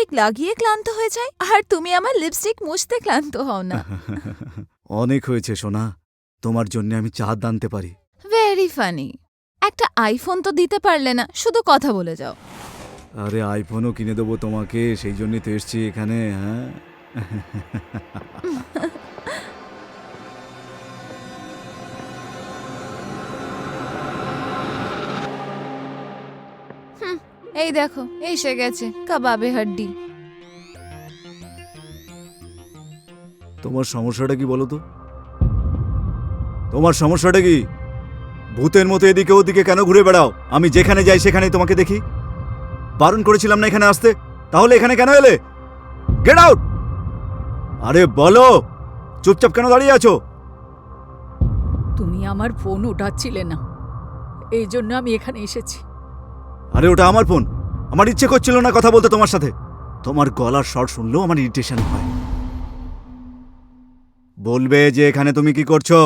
Lipstick লাগিয়ে ক্লান্ত হয়ে যায়, আর তুমি আমার লিপস্টিক মুছতে ক্লান্ত হও না। অনেক হয়েছে সোনা, তোমার জন্য আমি চাঁদ আনতে পারি। Very funny. একটা আইফোন তো দিতে পারলে না, শুধু কথা বলে যাও। আরে আইফোনও কিনে দেবো তোমাকে, সেই জন্যই তো এসছি এখানে। হ্যাঁ এই দেখো এসে গেছে কাবাবে হাড্ডি। তোমার সমস্যাটা কি বলো তো? তোমার সমস্যাটা কি? ভূতের মতো এদিকে ওদিকে কেন ঘুরে বেড়াও? আমি যেখানে যাই সেখানেই তোমাকে দেখি। বারণ করেছিলাম না এখানে আসতে, তাহলে এখানে কেন এলে? Get out! আরে বলো, চুপচাপ কেন দাঁড়িয়ে আছো? তুমি আমার ফোন উঠাচ্ছিলে না, এই জন্য আমি এখানে এসেছি। আরে ওটা আমার ফোন, আমার ইচ্ছে করছিল না কথা বলতে তোমার সাথে। তোমার গলার স্বর শুনলেও আমার ইরিটেশন হয়। বলবে যে এখানে তুমি কি করছো?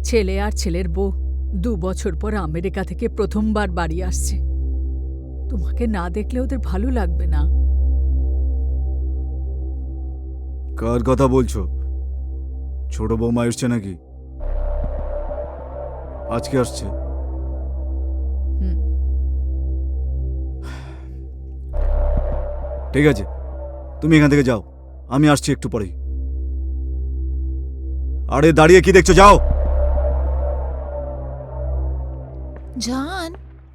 ছেলে আর ছেলের বউ 2 বছর পর আমেরিকা থেকে প্রথমবার বাড়ি আসছে। তোমাকে না দেখলে ওদের ভালো লাগবে না। কার কথা বলছো? ছোট বৌমা এসছে নাকি? আজকে আসছে? হুম। ঠিক আছে, তুমি এখান থেকে যাও, আমি আসছি একটু পরেই। আরে দাঁড়িয়ে কি দেখছো, যাও। জান,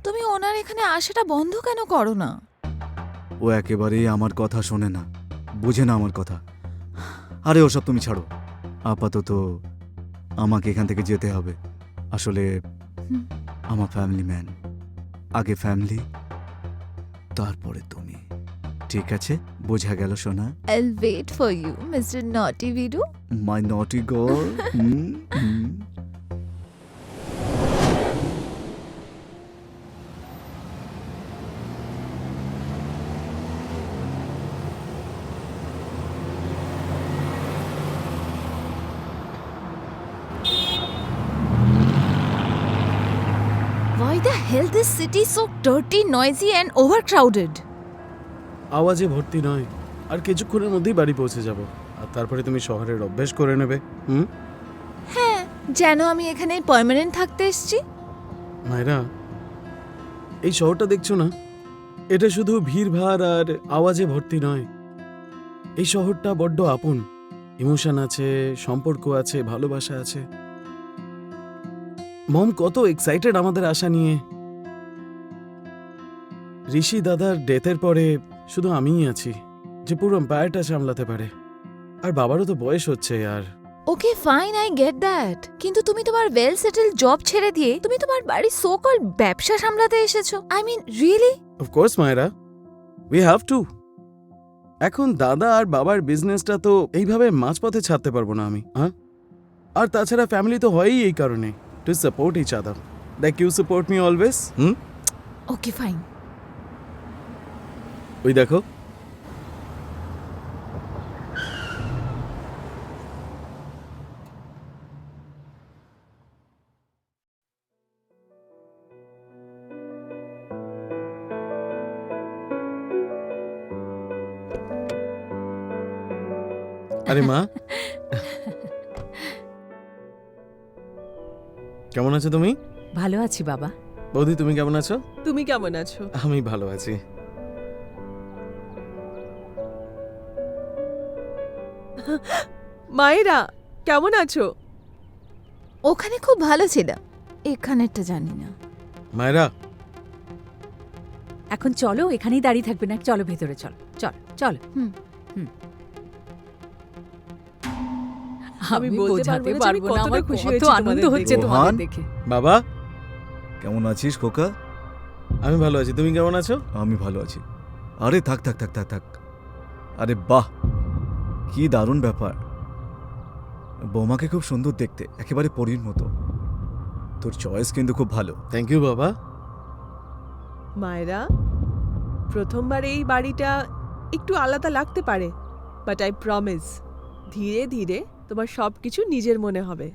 তুমি ওনার এখানে আসাটা বন্ধ কেন করো না? ও একেবারেই আমার কথা শোনে না, বুঝে না আমার কথা। আরে ওসব তুমি ছাড়ো, আপাতত আমাকে এখান থেকে যেতে হবে। আসলে আমার ফ্যামিলি ম্যান, আগে ফ্যামিলি তারপরে তুমি। ঠিক আছে, বোঝা গেল সোনা? I'll wait for you, Mr. Naughty Vidu. মাই নটি girl. Why the hell this city so dirty, noisy and overcrowded? আওয়াজে ভর্তি নয়, আর কিছুক্ষণের মধ্যেই বাড়ি পৌঁছে যাব, আর তারপরে তুমি শহরের অভ্যেস করে নেবে। হ্যাঁ, যেন আমি এখানে পার্মানেন্ট থাকতে এসেছি। মায়েরা, এই শহরটা দেখছো না, এটা শুধু ভিড়ভাড় আর আওয়াজে ভর্তি নয়। এই শহরটা বড্ড আপন, ইমোশন আছে, সম্পর্ক আছে, ভালোবাসা আছে। মম কত এক্সাইটেড আমাদের আশা নিয়ে। ঋষি দাদার ডেথের পরে শুধু আমিই আছি যে পুরো এম্পায়ারটা সামলাতে পারে, আর বাবারও তো বয়স হচ্ছে। আর okay fine, I get that, কিন্তু তুমি তোমার ওয়েল সেটেল জব ছেড়ে দিয়ে তুমি তোমার বাড়ির সো কল্ড ব্যবসা সামলাতে এসেছো। I mean really? অফকোর্স মায়েরা, উই হ্যাভ টু। এখন দাদা আর বাবার বিজনেসটা তো এইভাবে মাঝপথে ছাড়তে পারবো না আমি। হ্যাঁ, আর তাছাড়া ফ্যামিলি তো হয়ই এই কারণে, to support each other. Like you support me always. Okay fine. ওই দেখো, আরে মা, কেমন আছো তুমি? ভালো আছি বাবা। বৌদি তুমি কেমন আছো? তুমি কেমন আছো? আমি ভালো আছি। মায়েরা কেমন আছো? ওখানে খুব ভালো ছিল, এখানেরটা জানি না। মায়েরা, এখন চলো, এখানেই দাঁড়িয়ে থাকবে না, চলো ভেতরে, চলো চল চল। আমি বোঝাতে পারবো না আমার খুশি হয়েছে, আনন্দ হচ্ছে তোমাদের দেখে। বাবা কেমন আছিস খোকা? আমি ভালো আছি, তুমি কেমন আছো? আমি ভালো আছি। আরে থাক থাক থাক থাক থাক। আরে বাহ, কি দারুণ ব্যাপার। বৌমাকে খুব সুন্দর দেখতে, একেবারে পরীর মতো। তোর চয়েস কিন্তু খুব ভালো। থ্যাংক ইউ বাবা। মায়েরা, প্রথমবার এই বাড়িটা একটু আলাদা লাগতে পারে, বাট আই প্রমিস ধীরে ধীরে তোমার সবকিছু নিজের মনে হবে।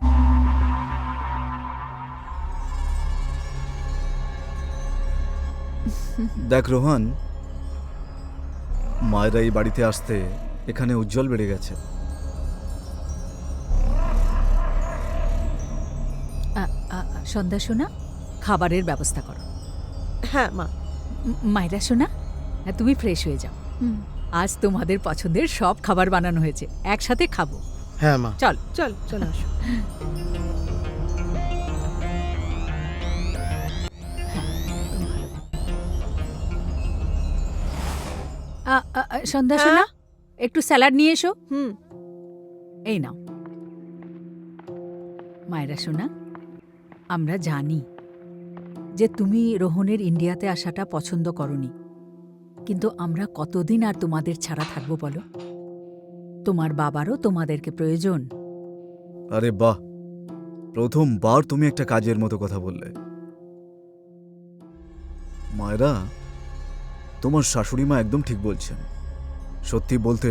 দেখ রোহন, মায়েরা এই বাড়িতে আসতে এখানে উজ্জ্বল বেড়ে গেছে। সন্ধ্যা সোনা, খাবারের ব্যবস্থা করো। হ্যাঁ মা। মায়েরা সোনা, তুমি ফ্রেশ হয়ে যাও। হুম। আজ তোমাদের পছন্দের সব খাবার বানানো হয়েছে, একসাথে খাবো। হ্যাঁ মা। চল। চল চল আসো। সন্ধ্যা সোনা, একটু স্যালাড নিয়ে এসো। হুম। এই নাও। মায়েরা সোনা, আমরা জানি যে তুমি রোহনের ইন্ডিয়াতে আসাটা পছন্দ করনি, কিন্তু আমরা কতদিন আর তোমাদের ছাড়া থাকবো বলো? তোমার বাবারও তোমাদেরকে প্রয়োজন। আরে বাহ, প্রথমবার তুমি একটা কাজের মতো কথা বললে। মায়েরা, তোমার শাশুড়ি মা একদম ঠিক বলছেন। সত্যি বলতে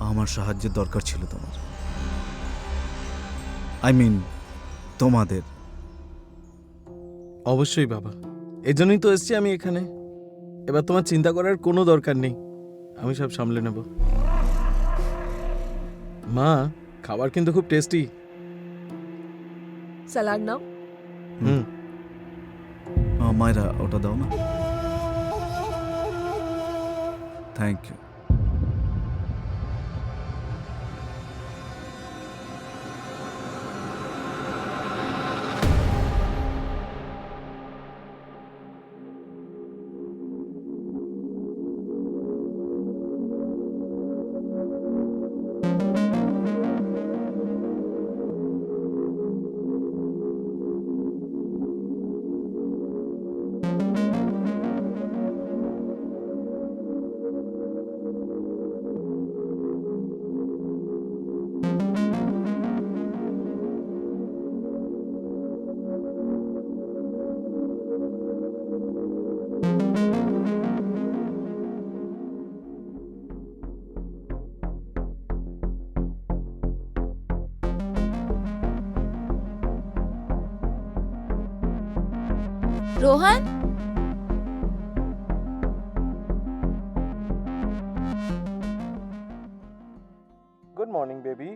আমার সাহায্যের দরকার ছিল তোমার, আই মিন তোমাদের। অবশ্যই বাবা, এজন্যই তো এসছি আমি এখানে। এবার তোমার চিন্তা করার কোনো দরকার নেই, আমি সব সামলে নেব। মা, খাবার কিন্তু খুব টেস্টি। স্যালাড নাও। হুম। মায়েরা ওটা দাও না। Thank you. Rohan, good morning baby.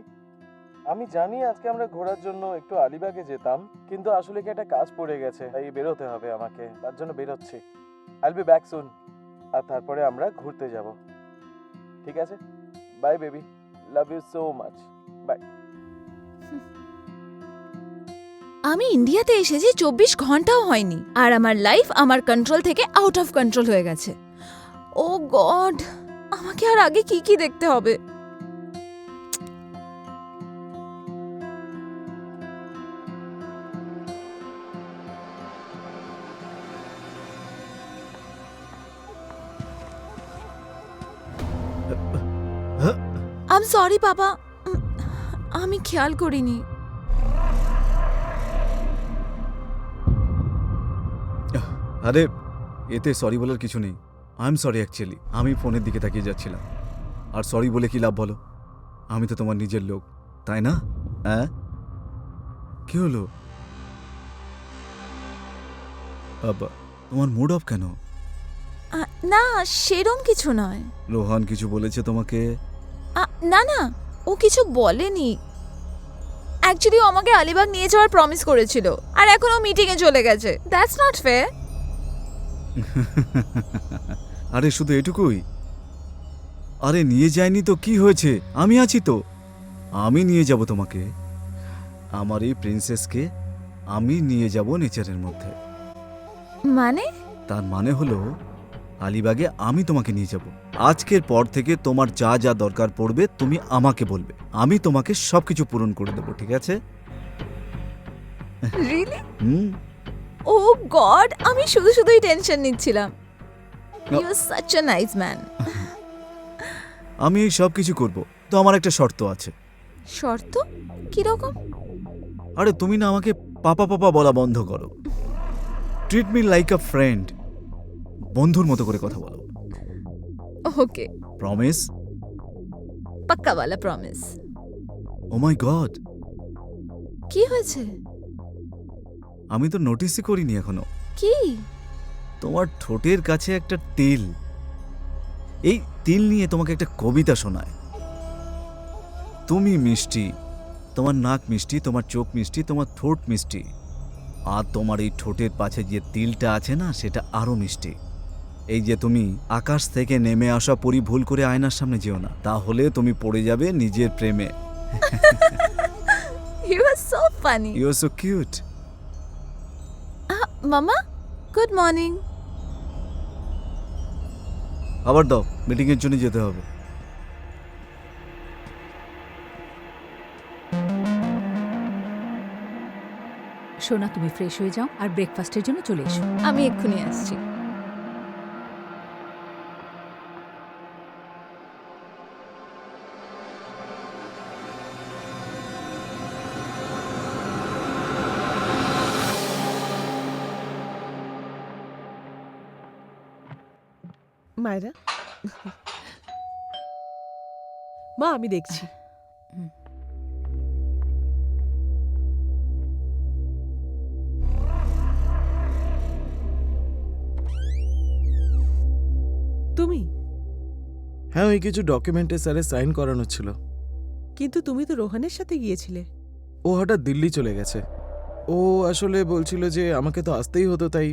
আমি জানি আজকে আমরা ঘোরার জন্য একটু আলিবাগে যেতাম, কিন্তু আসলে কি একটা কাজ পড়ে গেছে, তাই বেরোতে হবে আমাকে, তার জন্য বেরোচ্ছি। I will be back soon. আর তারপরে আমরা ঘুরতে যাব। ঠিক আছে, bye baby, love you so much, bye. আমি ইন্ডিয়াতে এসেছি 24 ঘন্টাও হয়নি, আর আমার লাইফ আমার কন্ট্রোল থেকে আউট অফ কন্ট্রোল হয়ে গেছে। ও গড, আমাকে আর আগে কি কি দেখতে হবে? আই এম সরি বাবা, আমি খেয়াল করিনি। আরে এতে সরি বলার কিছু নেই। আই এম সরি অ্যাকচুয়ালি, আমি ফোনের দিকে তাকিয়ে যাচ্ছিলাম। আর সরি বলে কি লাভ বলো? আমি তো তোমার নিজের লোক, তাই না? হ্যাঁ, কি হলো? আব্বা, তোমার মুড অফ কেন? না, সেরম কিছু নয়। রোহান কিছু বলেছে তোমাকে? না না, ও কিছু বলেনি। অ্যাকচুয়ালি ও আমাকে আলিবাগ নিয়ে যাওয়ার প্রমিস করেছিল, আর এখন ও মিটিংয়ে চলে গেছে। That's not fair. আরে শুধু এটুকুই? আরে নিয়ে যায়নি তো কি হয়েছে, আমি আছি তো। আমি নিয়ে যাব তোমাকে, আমার এই প্রিন্সেসকে আমি নিয়ে যাব নেচারের মধ্যে। মানে? তার মানে হলো আলিবাগে আমি তোমাকে নিয়ে যাব। আজকের পর থেকে তোমার যা যা দরকার পড়বে তুমি আমাকে বলবে, আমি তোমাকে সবকিছু পূরণ করে দেবো, ঠিক আছে? রিয়েলি? হুম। ও গড, আমি শুধু শুধুই টেনশন নিচ্ছিলাম। You are such a nice man. আমি এই সব কিছু করব, তো আমার একটা শর্ত আছে। শর্ত? কিরকম? আরে তুমি না আমাকে পাপা পাপা বলা বন্ধ করো। ট্রিট মি লাইক আ ফ্রেন্ড, বন্ধুর মতো করে কথা বলো। ওকে, প্রমিস? পাক্কা वाला প্রমিস। ও মাই গড, কি হয়েছে? আমি তো নোটিসই করিনি এখনো। কি? তোমার ঠোঁটের কাছে একটা তেল, এই তিল নিয়ে তোমাকে একটা কবিতা শোনায়। তুমি মিষ্টি, তোমার নাক মিষ্টি, তোমার চোখ মিষ্টি, তোমার ঠোঁট মিষ্টি, আর তোমার এই ঠোঁটের পাশে যে তিলটা আছে না, সেটা আরো মিষ্টি। এই যে তুমি আকাশ থেকে নেমে আসা পরি ভুল করে আয়নার সামনে যেও না, তাহলে তুমি পড়ে যাবে নিজের প্রেমে। You are so funny. You are so cute. মামা, গুড মর্নিং। আবার দাও, মিটিংয়ের জন্য যেতে হবে। সোনা, তুমি ফ্রেশ হয়ে যাও আর ব্রেকফাস্টের জন্য চলে এসো। আমি এক্ষুনি আসছি। মায়েরা, মা আমি দেখছি। তুমি? হ্যাঁ, ওই কিছু ডকুমেন্টে স্যারে সাইন করানো ছিল। কিন্তু তুমি তো রোহনের সাথে গিয়েছিলে। ও হঠাৎ দিল্লি চলে গেছে। ও আসলে বলছিল যে আমাকে তো আসতেই হতো, তাই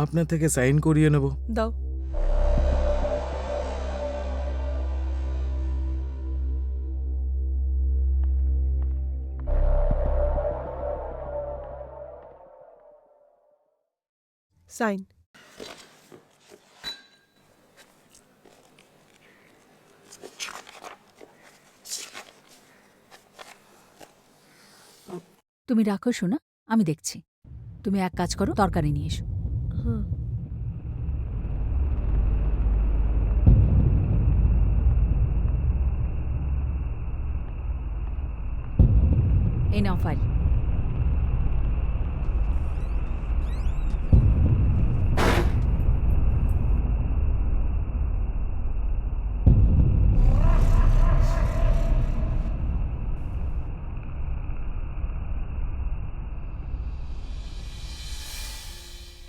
আপনার থেকে সাইন করিয়ে নেব। দাও। সাইন। তুমি রাখো সোনা, আমি দেখছি। তুমি এক কাজ করো, তরকারি নিয়ে এসো। হুম। এই নাও ফাইল।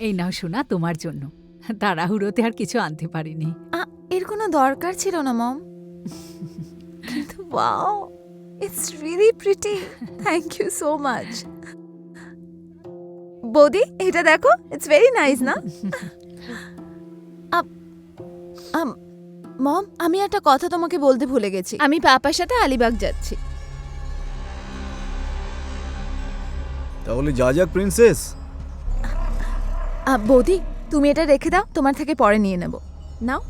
এই নাও সোনা, তোমার জন্য। তাড়াহুড়োতে আর কিছু আনতে পারিনি। এর কোনো দরকার ছিল না মম, কিন্তু wow, it's really pretty. Thank you so much. বৌদি, এটা দেখো, ইটস ভেরি নাইস না? মম, আমি একটা কথা তোমাকে বলতে ভুলে গেছি। আমি পাপার সাথে আলিবাগ যাচ্ছি। তাহলে যা যাক প্রিন্সেস। বৌদি, তুমি এটা রেখে দাও, তোমার থেকে পরে নিয়ে নেব। নাও।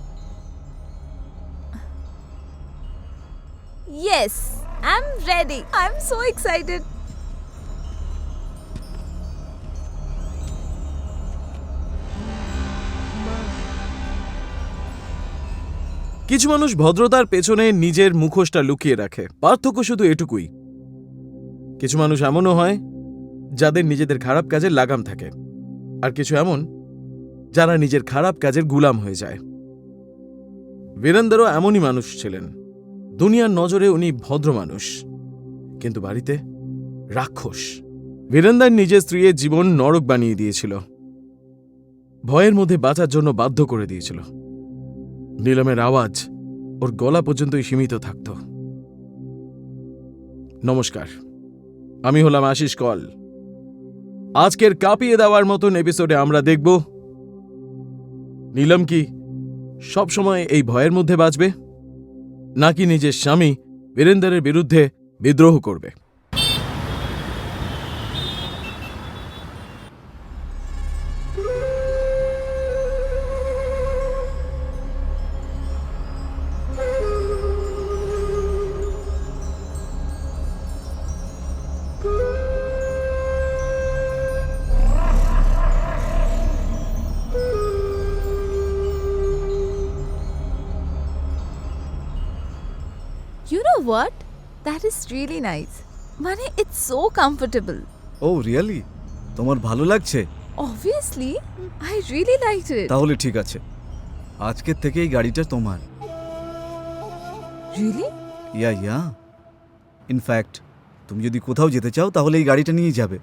Yes, I am ready. I am so excited. কিছু মানুষ ভদ্রতার পেছনে নিজের মুখোশটা লুকিয়ে রাখে। পার্থক্য শুধু এটুকুই। কিছু মানুষ এমনও হয় যাদের নিজেদের খারাপ কাজের লাগাম থাকে, আর কিছু এমন যারা নিজের খারাপ কাজের গুলাম হয়ে যায়। বীরেন্দ্রও এমনই মানুষ ছিলেন। দুনিয়ার নজরে উনি ভদ্র মানুষ, কিন্তু বাড়িতে রাক্ষস। বীরেন্দ্র নিজের স্ত্রীর জীবন নরক বানিয়ে দিয়েছিল, ভয়ের মধ্যে বাঁচার জন্য বাধ্য করে দিয়েছিল। নীলমের আওয়াজ ওর গলা পর্যন্তই সীমিত থাকত। নমস্কার, আমি হলাম আশিস কল। আজকের কাঁপিয়ে দেওয়ার মতন এপিসোডে আমরা দেখব নীলম কি সবসময় এই ভয়ের মধ্যে বাঁচবে, নাকি নিজের স্বামী বীরেন্দ্রের বিরুদ্ধে বিদ্রোহ করবে। You know what? That is really nice. মানে it's so comfortable. O really? তোমার ভালো লাগছে? Obviously, I really liked it. তাহলে ঠিক আছে, আজকের থেকে এই গাড়িটা তোমার। Really? ইয়া ইনফ্যাক্ট তুমি যদি কোথাও যেতে চাও তাহলে এই গাড়িটা নিয়ে যাবে।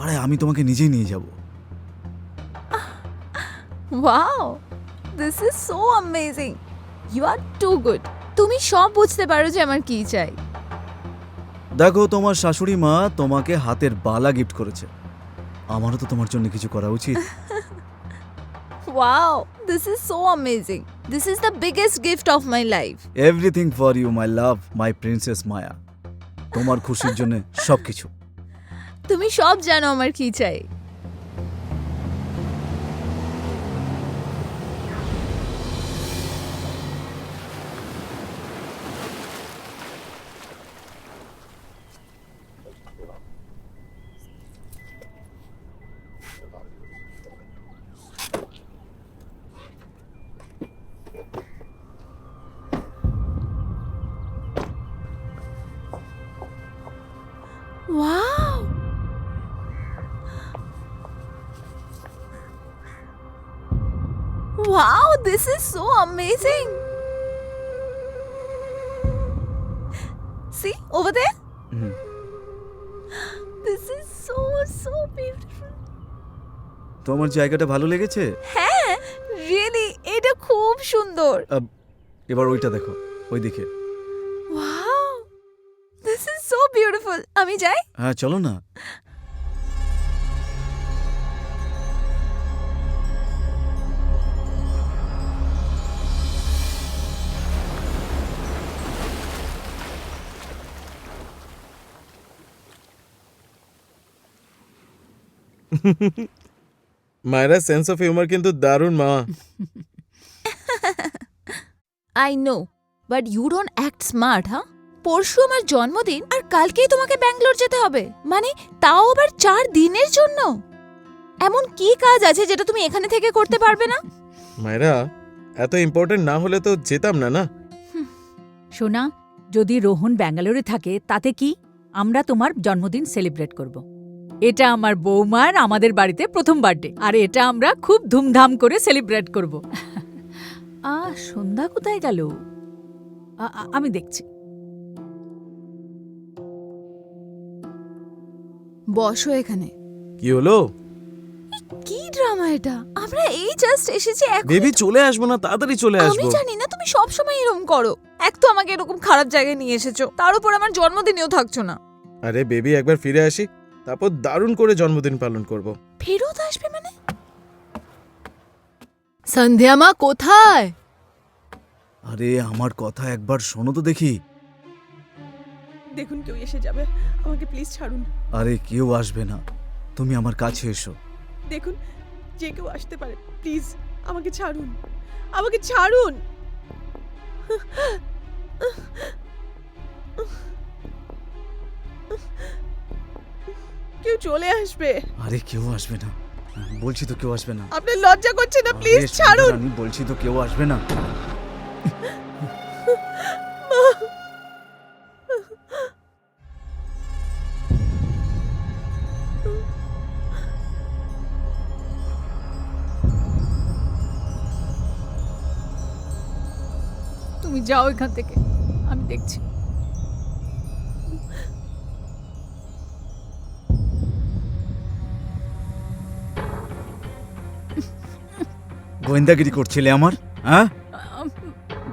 আরে আমি তোমাকে নিজেই নিয়ে যাব। Wow. This is so amazing. You are too good. তুমি সব বুঝতে পারো যে আমার কি চাই। দেখো, তোমার শাশুড়ি মা তোমাকে হাতের বালা গিফট করেছে, আমারও তো তোমার জন্য কিছু করা উচিত। Wow, this is so amazing. This is the biggest gift of my life. Everything for you my love, my princess Maya. তোমার খুশির জন্য সবকিছু। তুমি সব জানো আমার কি চাই। Wow! Wow, this is so amazing. See, over there? Hmm. This is so beautiful. তোমার জায়গাটা ভালো লেগেছে? হ্যাঁ, really, এটা খুব সুন্দর। এবার ওইটা দেখো, ওই দিকে। Wow! This is so beautiful. আমি যাই? হ্যাঁ, চলো না। মায়েরা সেন্স অফ হিউমার কিন্তু দারুণ মা। I know, but you don't act smart, huh? পরশু আমার জন্মদিন আর কালকেই তোমাকে ব্যাঙ্গালোর যেতে হবে, মানে তাও আবার 4 দিনের জন্য। এমন কি কাজ আছে যেটা তুমি এখানে থেকে করতে পারবে না? মায়েরা, এত ইম্পর্টেন্ট না হলে তো যেতাম না না। সোনা, যদি রোহন ব্যাঙ্গালোরে থাকে তাতে কি, আমরা তোমার জন্মদিন সেলিব্রেট করব। এটা আমার বৌমার আমাদের বাড়িতে প্রথম বার্থডে, আর এটা আমরা খুব ধুমধাম করে সেলিব্রেট করব। সন্ধ্যা কোথায় গেল? আমি দেখছি। বসো এখানে। কি হলো কি ড্রামা এটা? আমরা এই জাস্ট এসেছি এখন। বেবি? চলে আসবো না, তাড়াতাড়ি চলে আমি আসবো। জানি না তুমি সব সময় এরকম করো। এক তো আমাকে এরকম খারাপ জায়গায় নিয়ে এসেছো, তার উপর আমার জন্মদিনেও থাকছো না। আরে বেবি, একবার ফিরে আসি, তারপর দারুণ করে জন্মদিন পালন করব। ফেরত আসবে মানে? সন্ধ্যা মা কোথায়? আরে আমার কথা একবার শোনো তো দেখি। দেখুন কেউ এসে যাবে, আমাকে প্লিজ ছাড়ুন। আরে কেউ আসবে না, তুমি আমার কাছে এসো। দেখুন, যে কেউ আসতে পারে, প্লিজ আমাকে ছাড়ুন, আমাকে ছাড়ুন। কেউ চলে আসবে। আরে কেউ আসবে না, বলছি তো কেউ আসবে না। আপনার লজ্জা করছে না? প্লিজ আরে ছাড়ুন। আমি বলছি তো কেউ আসবে না। তুমি যাও এখান থেকে, আমি দেখছি। গোয়েন্দাগিরি করছিলে আমার, হ্যাঁ?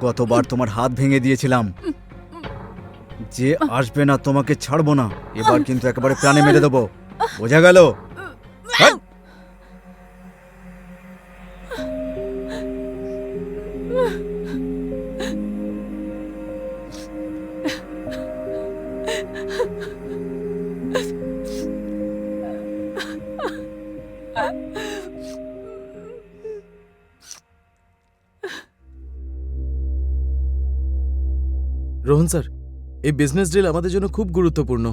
গতবার তোমার হাত ভেঙে দিয়েছিলাম। যে আসবে না তোমাকে ছাড়বো না, এবার কিন্তু একেবারে প্রাণে মেরে দেবো, বোঝা গেল? হ্যাঁ? রোহন স্যার, এই বিজনেস ডিল আমাদের জন্য খুব গুরুত্বপূর্ণ।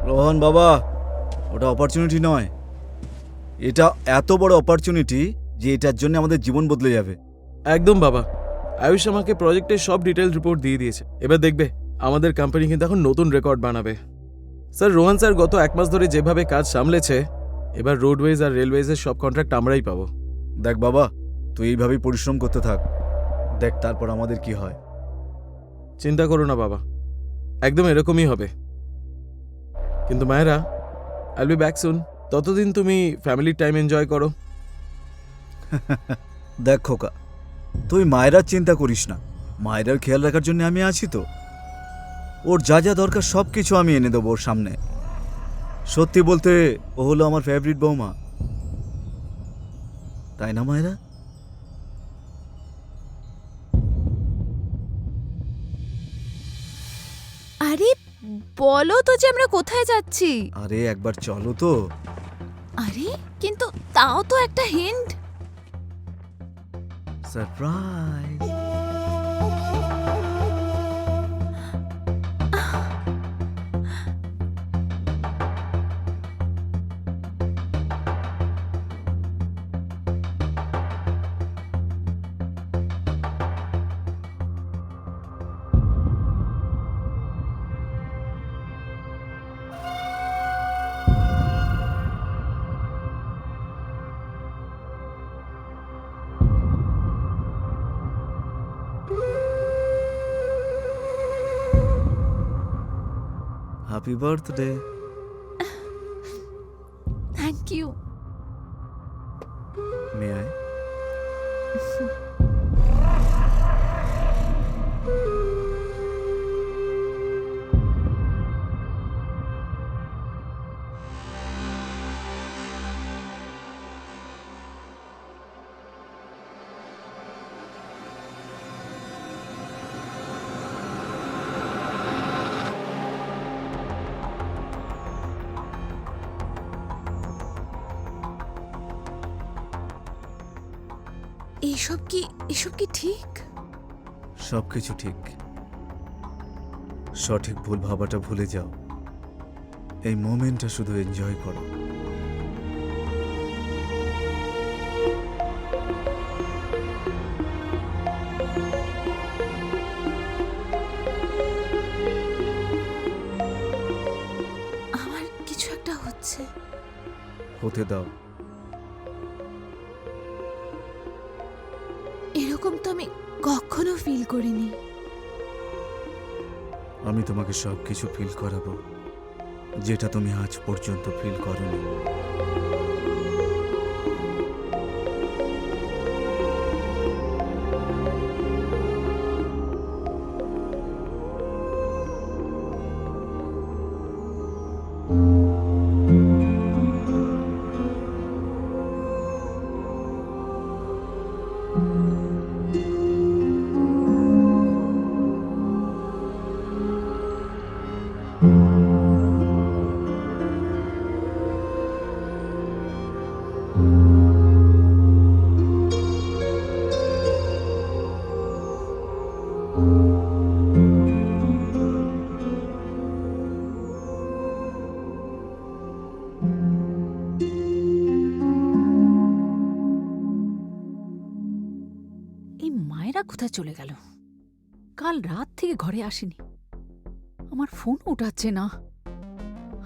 রোহন বাবা, ওটা অপরচুনিটি নয়, এটা এত বড় অপরচুনিটি যে এটার জন্য আমাদের জীবন বদলে যাবে। একদম বাবা, আয়ুষ আমাকে প্রজেক্টের সব ডিটেল রিপোর্ট দিয়ে দিয়েছে। এবার দেখবে আমাদের কোম্পানি কিন্তু এখন নতুন রেকর্ড বানাবে। স্যার, রোহন স্যার গত 1 মাস ধরে যেভাবে কাজ সামলেছে, এবার রোডওয়েজ আর রেলওয়েজের সব কন্ট্রাক্ট আমরাই পাবো। দেখ বাবা, তুই এইভাবেই পরিশ্রম করতে থাক, দেখ তারপর আমাদের কি হয়। চিন্তা করো না বাবা, একদম এরকমই হবে। কিন্তু মায়েরা, আইল বি ব্যাক সুন। ততদিন তুমি ফ্যামিলির টাইম এনজয় করো। দেখ খোকা, তুই মায়েরার চিন্তা করিস না, মায়েরার খেয়াল রাখার জন্য আমি আছি তো। ওর যা যা দরকার সব কিছু আমি এনে দেবো ওর সামনে। সত্যি বলতে ও হলো আমার ফেভারিট বৌমা, তাই না মায়েরা? আরে বলো তো যে আমরা কোথায় যাচ্ছি। আরে একবার চলো তো। আরে কিন্তু তাও তো একটা hint. Surprise. Happy birthday. Thank you. May I? এসব কি ঠিক? সবকিছু ঠিক। সঠিক ভুল ভাবাটা ভুলে যাও, এই মোমেন্টটা শুধু এনজয় করো। আমার কিছু একটা হচ্ছে। হতে দাও। এরকম তো আমি কখনো ফিল করিনি। আমি তোমাকে সবকিছু ফিল করাবো যেটা তুমি আজ পর্যন্ত ফিল করোনি। এই মায়েরা কোথায় চলে গেল? কাল রাত থেকে ঘরে আসেনি, আমার ফোন উঠাচ্ছে না।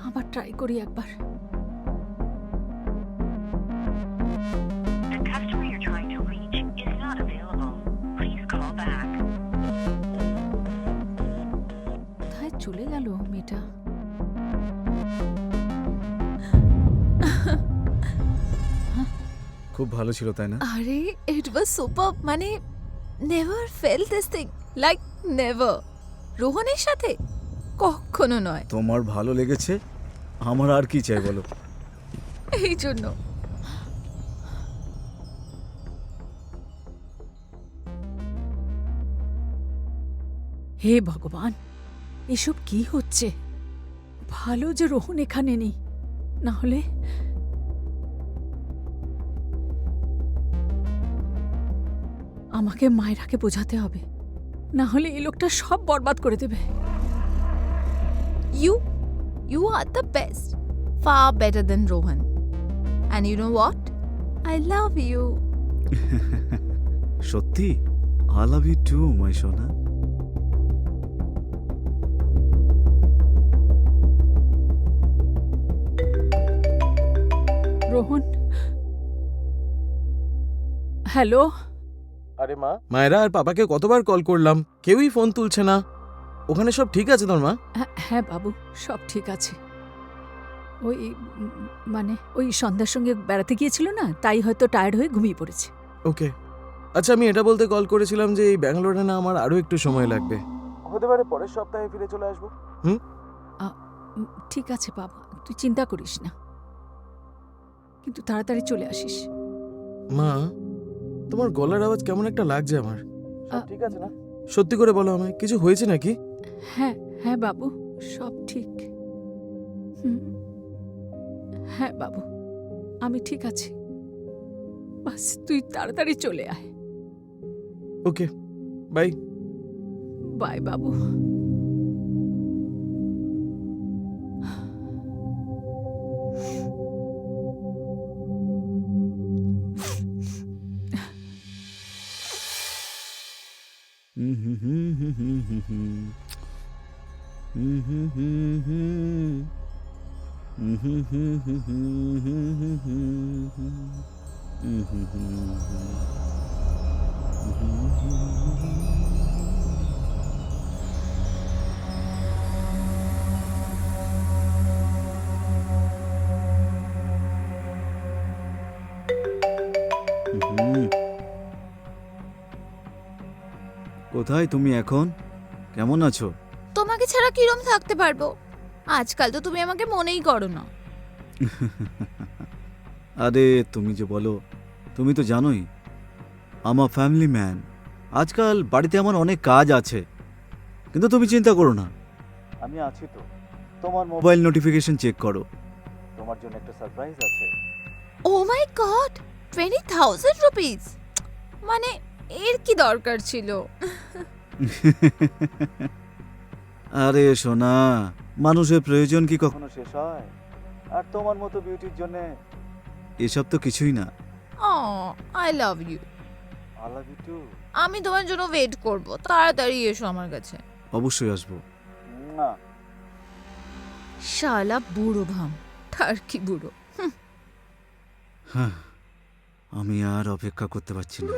আবার ট্রাই করি একবার। The customer you're trying to reach is not available. Please call back. কোথায় চলে গেল মেয়েটা? খুব ভালো ছিল তাই না? আরে ইট ওয়াজ সুপার, মানে never fail this thing, like never. রোহনের সাথে কখনো নয়। তোমার ভালো লেগেছে, আমার আর কি চাই বলো? এই জন্য হে ভগবান, এসব কি হচ্ছে? ভালো যে রোহন এখানে নেই, না হলে আমাকে মায়েরাকে বোঝাতে হবে, না হলে এই লোকটা সব বরবাদ করে দেবে। you are the best, far better than Rohan, and you know what, I love you. সত্যি? I love you too, my সোনা। রোহন, হ্যালো। আরে মা, মায়েরা আর পাপাকে কতবার কল করলাম, কেউই ফোন তুলছে না। ওখানে সব ঠিক আছে তোর মা? হ্যাঁ বাবু, সব ঠিক আছে। ওই মানে ওই সন্ধ্যার সঙ্গে বেড়াতে গিয়েছিল না, তাই হয়তো টায়ার্ড হয়ে ঘুমিয়ে পড়েছে। ওকে। আচ্ছা, আমি এটা বলতে কল করেছিলাম যে এই ব্যাঙ্গালোরে না আমার আরো একটু সময় লাগবে। হতে পারে পরের সপ্তাহে ফিরে চলে আসবো। ঠিক আছে বাবা, তুই চিন্তা করিস না, কিন্তু তাড়াতাড়ি চলে আসিস। মা, তোমার গলার আওয়াজ কেমন একটা লাগছে আমার। সব ঠিক আছে না? সত্যি করে বলো আমায়, কিছু হয়েছে নাকি? হ্যাঁ হ্যাঁ বাবু, সব ঠিক। হুম, হ্যাঁ বাবু, আমি ঠিক আছি, বাস তুই তাড়াতাড়ি চলে আয়। ওকে, বাই। বাই বাবু। কোথায় তুমি এখন? কেমন আছো? তোমাকে ছাড়া কিরম থাকতে পারবো? আজকাল তো তুমি আমাকে মনেই করো না। আরে তুমি যে বলো, তুমি তো জানোই আমার ফ্যামিলি ম্যান। আজকাল বাড়িতে আমার অনেক কাজ আছে, কিন্তু তুমি চিন্তা করো না, আমি আছি তো। তোমার মোবাইল নোটিফিকেশন চেক করো, তোমার জন্য একটা সারপ্রাইজ আছে। ও মাই গড, 20,000 রুপিস! মানে এর কি দরকার ছিল? আরে সোনা, মানুষের প্রয়োজন কি কখনো শেষ হয়? আর তোমার মতো বিউটির জন্য এসব তো কিছুই না। I love you. I love you too. আমি তোমার জন্য ওয়েট করব, তাড়াতাড়ি এসো আমার কাছে। অবশ্যই আসবো। শালা বুড়ো ভাম, তার কি বুড়ো। হ্যাঁ, আমি আর অপেক্ষা করতে পারছি না।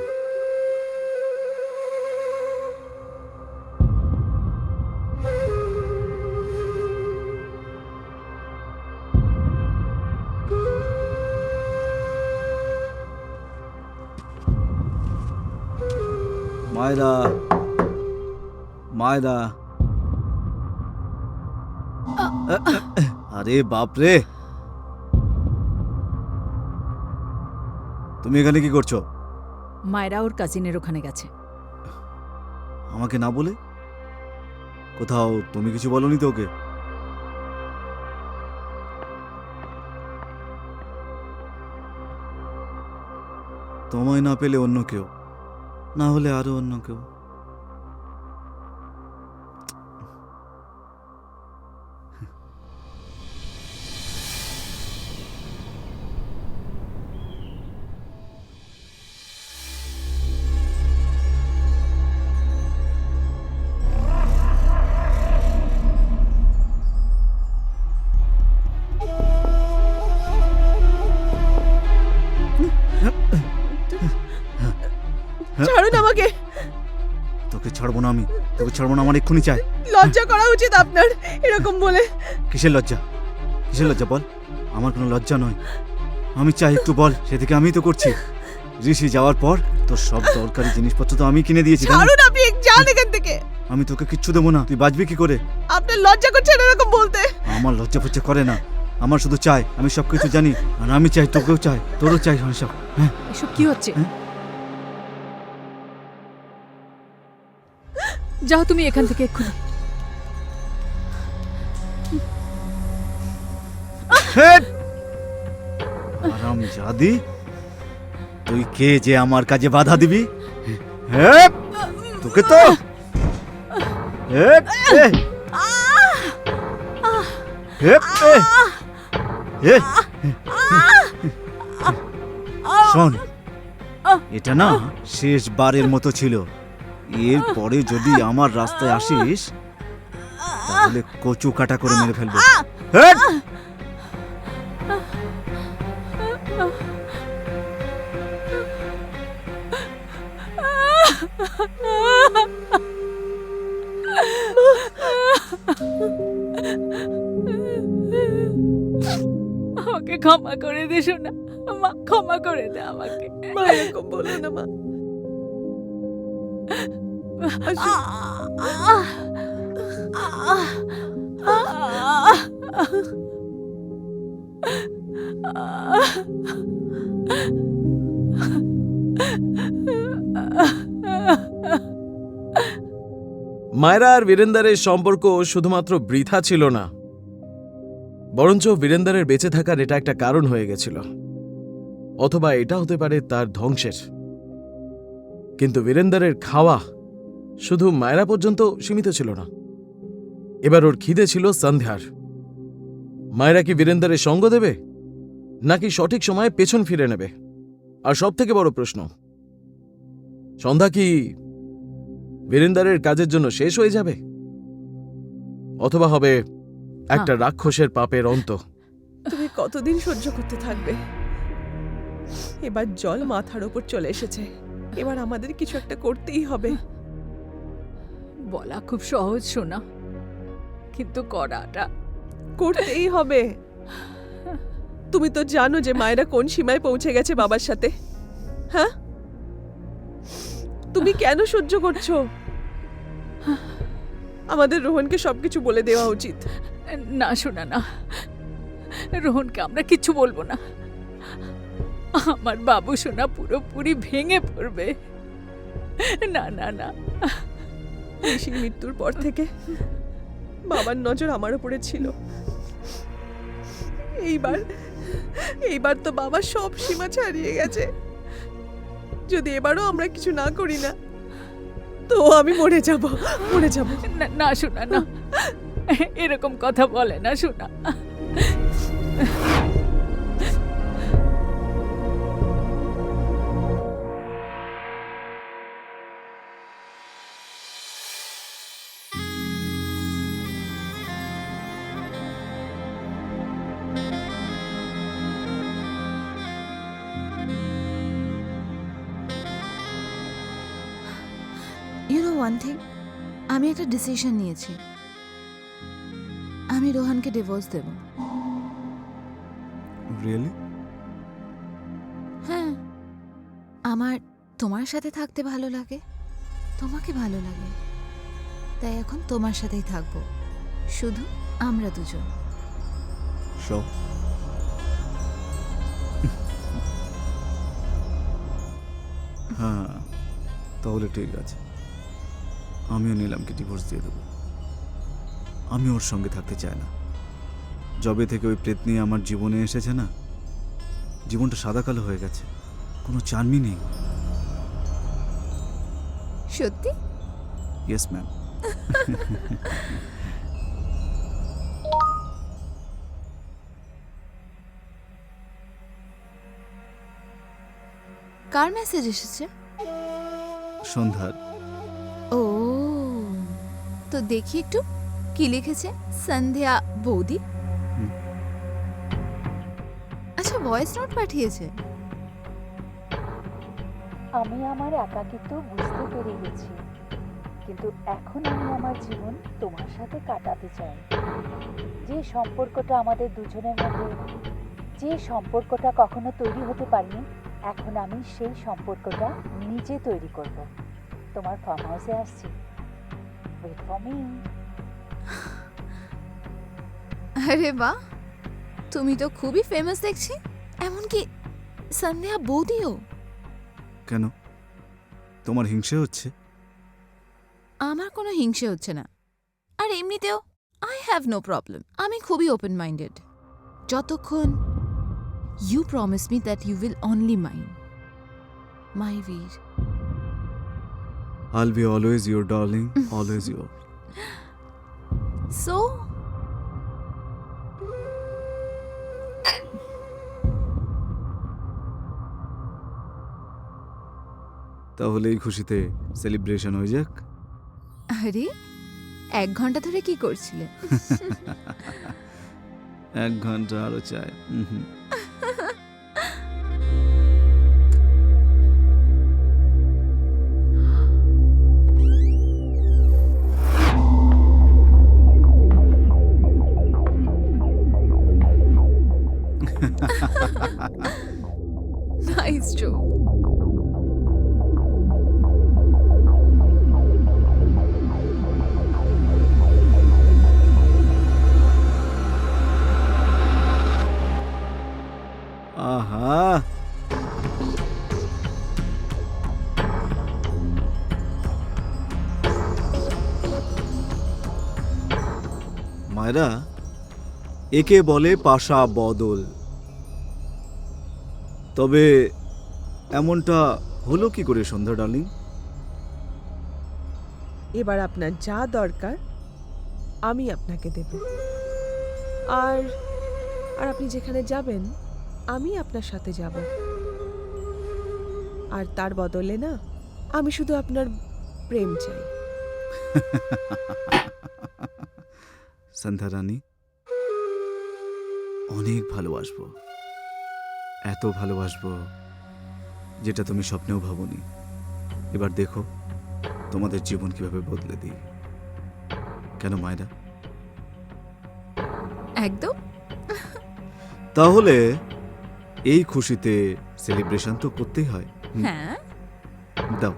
মায়রা, মায়রা, আরে বাপরে, তুমি এখানে কি করছো? মায়েরা ওর কাজিনের ওখানে গেছে। আমাকে না বলে? কোথাও তুমি কিছু বলনি তো ওকে? তোমায় না পেলে অন্য কেউ, না হলে আরো অন্য কেউ। ছাড়ুন আমাকে, তোকে ছাড়বো না আমি, তোকে ছাড়বো না, আমার এক্ষুনি চাই। লজ্জা করা উচিত আপনার এরকম বলে। কিসের লজ্জা? কিসের লজ্জা বল? আমার কোনো লজ্জা নয়, আমি চাই একটু বল। সেদিকে আমি তো করছি। ঋষি যাওয়ার পর তোর সব দরকারি জিনিসপত্র তো আমি কিনে দিয়েছি, তাই না? ছাড়ুন, আপনি যান এখান থেকে। আমি তোকে কিচ্ছু দেবো না, তুই বাঁচবি কি করে? আপনার লজ্জা করছে এরকম বলতে। আমার লজ্জা ফজ্জা করে না, আমার শুধু চাই, আমি সব কিছু জানি, আর আমি চাই তোকেও চাই, তোরও চাই সব। হ্যাঁ, এসব কি হচ্ছে? যাও তুমি এখান থেকে এক্ষুনি। হারামজাদি, তুই কে যে আমার কাজে বাধা দিবি? হ্যাঁ, তোকে তো শোন, এটা না শেষবারের মতো ছিল। এরপরে যদি আমার রাস্তায় আসিস তাহলে কচু কাটা করে মেরে ফেলবো। হেট! আমাকে ক্ষমা করে দে সোনা, মা ক্ষমা করে দে আমাকে। মা এরকম বলো না মা। আসো। মায়রা আর বীরেন্দারের সম্পর্ক শুধুমাত্র বৃথা ছিল না, বরঞ্চ বীরেন্দারের বেঁচে থাকার এটা একটা কারণ হয়ে গেছিল, অথবা এটা হতে পারে তার ধ্বংসের। কিন্তু বীরেন্দারের খাওয়া শুধু মায়রা পর্যন্ত সীমিত ছিল না, এবার ওর খিদে ছিল সন্ধ্যার। মায়রা কি বীরেন্দারের সঙ্গ দেবে, নাকি সঠিক সময়ে পেছন ফিরে নেবে? আর সবথেকে বড় প্রশ্ন, সন্ধ্যা কি বীরেন্দারের কাজের জন্য শেষ হয়ে যাবে, অথবা হবে একটা রাক্ষসের পাপের অন্ত? তুমি কতদিন সহ্য করতে থাকবে? এবার জল মাথার ওপর চলে এসেছে, এবার আমাদের কিছু একটা করতেই হবে। বলা খুব সহজ শোনা, কিন্তু করাটা করতেই হবে। তুমি তো জানো যে মায়েরা কোন সীমায় পৌঁছে গেছে বাবার সাথে। হ্যাঁ, তুমি কেন সহ্য করছো? আমাদের রোহনকে সবকিছু বলে দেওয়া উচিত। না শোনা না, রোহনকে আমরা কিচ্ছু বলবো না। আমার বাবু সোনা পুরোপুরি ভেঙে পড়বে। না না না, ঋষির মৃত্যুর পর থেকে বাবার নজর আমার উপরে ছিল। এইবার তো বাবা সব সীমা ছাড়িয়ে গেছে। যদি এবারও আমরা কিছু না করি না, তো আমি মরে যাব। না না শোনা না, এরকম কথা বলে না শোনা। ইউ নো ওয়ান থিং, আমি একটা ডিসিশন নিয়েছি। আমি রোহানকে ডিভোর্স দেব। রিয়েলি? হ্যাঁ, আমার তোমার সাথে থাকতে ভালো লাগে, তোমাকে ভালো লাগে, তাই এখন তোমার সাথেই থাকবো, শুধু আমরা দুজন। সব হ্যাঁ, তাহলে ঠিক আছে, আমিও নিলামকে ডিভোর্স দিয়ে দেবো। আমি ওর সঙ্গে থাকতে চাই না। যবে থেকে ওই প্রেত নিয়ে আমার জীবনে এসেছে না, জীবনটা সাদা কালো হয়ে গেছে, কোনো চার্মই নেই। সত্যি? Yes ma'am. কার মেসেজ এসেছে? সন্ধ্যার। ও, তো দেখি একটু কি লিখেছে। সন্ধ্যা বৌদি, আচ্ছা ভয়েস নোট পাঠিয়েছে। আমি আমার একাকিত্ব বুঝতে পেরে গেছি, কিন্তু এখন আমি আমার জীবন তোমার সাথে কাটাতে চাই। যে সম্পর্কটা আমাদের দুজনের মধ্যে, যে সম্পর্কটা কখনো তৈরি হতে পারেনি, এখন আমি সেই সম্পর্কটা নিজে তৈরি করব। তোমার ফার্ম হাউসে আসছি, ওয়েট ফর মি। আরে বাহ, তুমি তো খুবই ফেমাস দেখছি। এমনকি সন্ধ্যা বৌদিও। কেন, তোমার হিংসে হচ্ছে? আমার কোনো হিংসে হচ্ছে না, আর এমনিতেও আই হ্যাভ নো প্রবলেম। আমি খুবই ওপেন মাইন্ডেড, যতক্ষণ you promise me that you will only mine my Veer. I'll be always your darling, always your. So তাহলে এই খুশিতে সেলিব্রেশন হয়ে যাক। আরে 1 ঘন্টা ধরে কি করছিলে? 1 ঘন্টা আরো চাই। Nice joke. মায়েরা, একে বলে পাশা বদল। তবে এমনটা হলো কি করে সন্ধ্যা ডার্লিং? এবার আপনার যা দরকার আমি আপনাকে দেব, আর আর আপনি যেখানে যাবেন আমি আপনার সাথে যাব। আর তার বদলে না, আমি শুধু আপনার প্রেম চাই। সন্ধ্যা রানী, অনেক ভালোবাসবো, এত ভালোবাসবো যেটা তুমি স্বপ্নেও ভাবোনি। এবার দেখো তোমাদের জীবন কিভাবে বদলে দিই। কেন মায়েরা? একদম। তাহলে এই খুশিতে সেলিব্রেশন তো করতেই হয়। হ্যাঁ, দাও।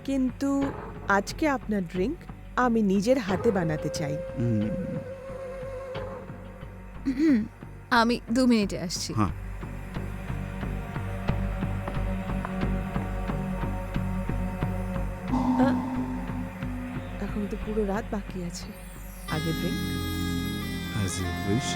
কিন্তু আজকে আপনার ড্রিঙ্ক আমি নিজের হাতে বানাতে চাই। আমি 2 মিনিটে আসছি। হ্যাঁ। এখন তো পুরো রাত বাকি আছে, আগে drink. As you wish.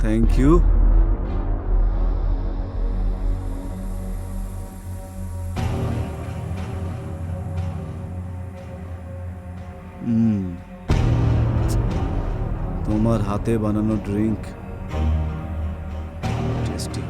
Thank you. তোমার হাতে বানানো ড্রিঙ্ক টেস্টি।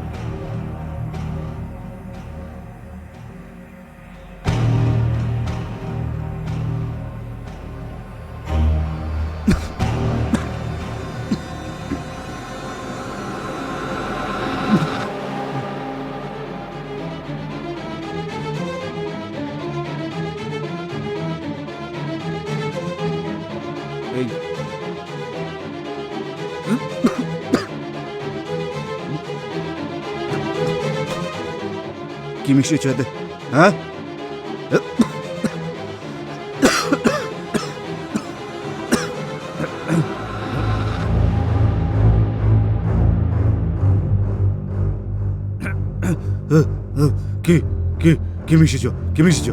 এই কি মিষ্টি চাইতে? হ্যাঁ, কি কি কি মিশিয়েছ? কি মিশিয়েছ?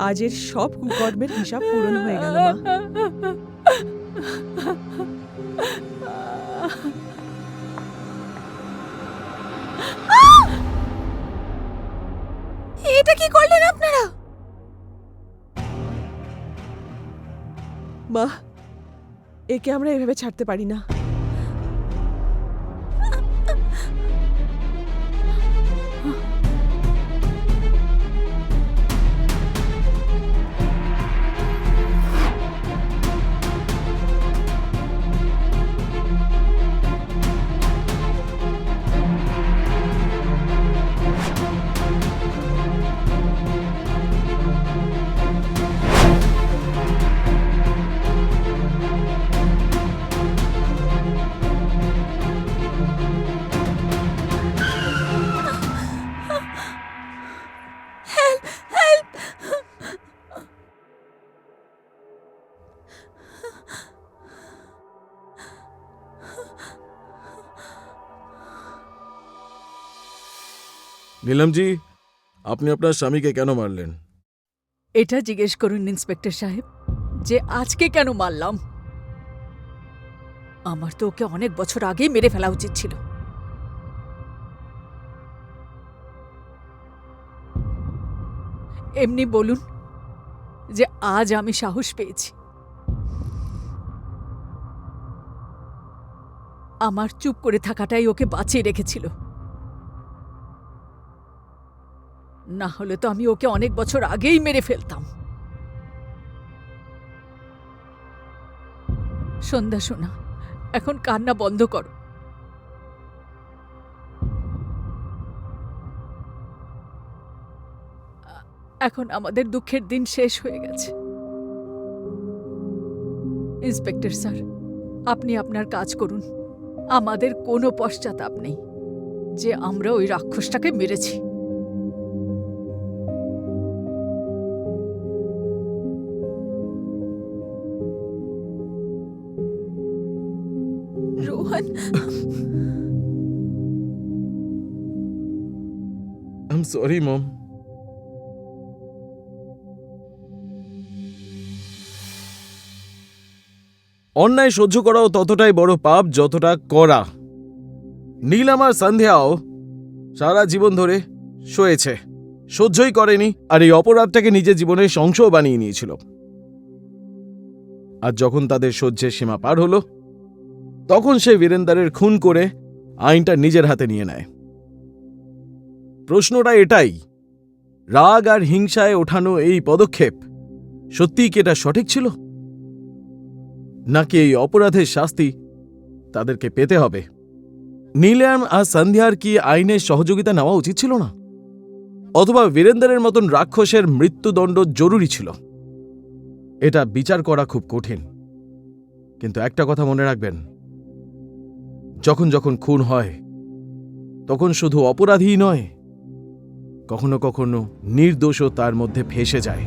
আজের সব কুকর্মের হিসাব পূরণ হয়ে গেল মা। এটা কি করলেন আপনারা? মা, একে আমরা এভাবে ছাড়তে পারি না। নীলমজি, আপনি আপনার স্বামীকে কেন মারলেন? এটা জিজ্ঞেস করুন ইন্সপেক্টর সাহেব যে আজকে কেন মারলাম। আমার তো ওকে অনেক বছর আগেই মেরে ফেলা উচিত ছিল। এমনি বলুন যে আজ আমি সাহস পেয়েছি। আমার চুপ করে থাকাটাই ওকে বাঁচিয়ে রেখেছিল, না হলে তো আমি ওকে অনেক বছর আগেই মেরে ফেলতাম। সন্ধ্যা শোনা, এখন কান্না বন্ধ করো। এখন আমাদের দুঃখের দিন শেষ হয়ে গেছে। ইন্সপেক্টর স্যার, আপনি আপনার কাজ করুন। আমাদের কোনো পশ্চাতাপ নেই যে আমরা ওই রাক্ষসটাকে মেরেছি। Rohan, I am sorry mom. অন্যায় সহ্য করাও ততটাই বড় পাপ যতটা করা। নীলম আর সন্ধ্যাও সারা জীবন ধরে সয়েছে, সহ্যই করেনি, আর এই অপরাধটাকে নিজের জীবনের অংশও বানিয়ে নিয়েছিল। আর যখন তাদের সহ্যের সীমা পার হলো, তখন সে বীরেন্দারের খুন করে আইনটা নিজের হাতে নিয়ে নেয়। প্রশ্নটা এটাই, রাগ আর হিংসায় ওঠানো এই পদক্ষেপ সত্যিই কি এটা সঠিক ছিল, নাকি এই অপরাধের শাস্তি তাদেরকে পেতে হবে? নীলম আর সন্ধ্যার কি আইনের সহযোগিতা নেওয়া উচিত ছিল না, অথবা বীরেন্দারের মতন রাক্ষসের মৃত্যুদণ্ড জরুরি ছিল? এটা বিচার করা খুব কঠিন, কিন্তু একটা কথা মনে রাখবেন, যখন যখন খুন হয় তখন শুধু অপরাধীই নয়, কখনো কখনো নির্দোষও তার মধ্যে ফেঁসে যায়।